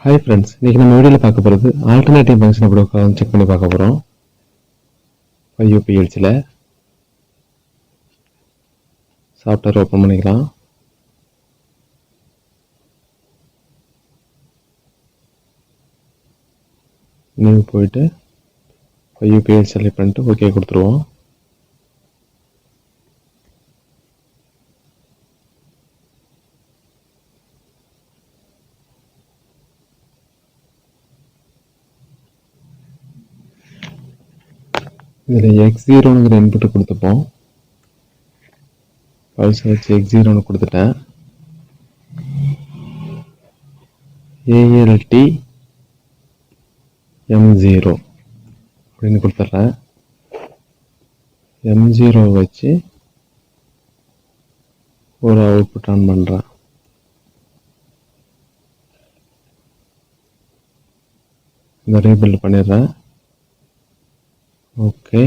Hi friends, இன்னைக்கு நம்ம வீடியோல பார்க்க போறது ஆல்டர்னேட்டிவ் ஃபங்க்ஷன் எப்படி செக் பண்ணி பார்க்க போறோம். FX5U Plc ல சாஃப்ட்வேர் ஓபன் பண்ணிக்கலாம். நியூ போயிட்டு FX5U Plc செலக்ட் பண்ணிட்டு ஓகே கொடுத்துருவோம். இதில் X0ங்கிற இன்புட்டை கொடுத்துப்போம். பல்ஸ் வச்சு X0ன்னு கொடுத்துட்டேன். ALT M0 அப்படின்னு கொடுத்துட்றேன். M0 வச்சு ஒரு அவுட்புட் ஆன் பண்ணுறேன். இந்த ரீபில்ட் பண்ணிடுறேன். ஓகே,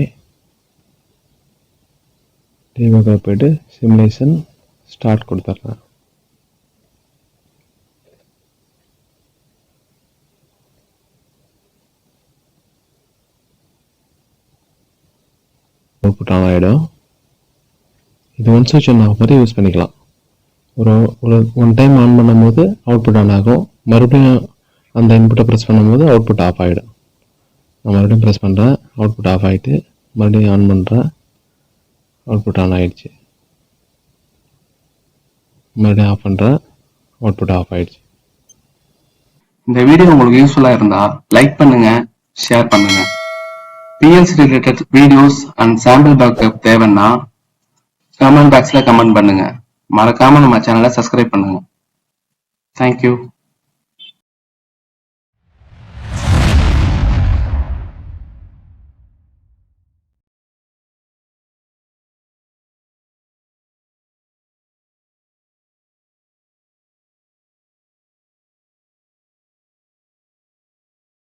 டீபக்கர் போய்ட்டு சிமுலேஷன் ஸ்டார்ட் கொடுத்துட்றேன். அவுட்புட் ஆன் ஆகிடும். இது ஒன் ஸ்விட்ச் ஆன் ஆகும் மாதிரி யூஸ் பண்ணிக்கலாம். ஒன் டைம் ஆன் பண்ணும் போது அவுட்புட் ஆன் ஆகும், மறுபடியும் அந்த இன்புட்டை ப்ரெஸ் பண்ணும்போது அவுட்புட் ஆஃப் ஆகிடும். நான் மறுபடியும் ப்ரெஸ் பண்ணுறேன், அவுட்புட் ஆஃப் ஆகிட்டு மறுபடியும் ஆன் பண்ணுறேன், அவுட்புட் ஆன் ஆகிடுச்சு. மறுபடியும் ஆஃப் பண்ணுறேன், அவுட்புட் ஆஃப் ஆகிடுச்சு. இந்த வீடியோ உங்களுக்கு யூஸ்ஃபுல்லாக இருந்தால் லைக் பண்ணுங்க, ஷேர் பண்ணுங்க. PLC related videos and sample backup தேவைன்னா கமெண்ட் பாக்ஸில் கமெண்ட் பண்ணுங்க. மறக்காம நம்ம சேனலை சப்ஸ்கிரைப் பண்ணுங்க. தேங்க்யூ.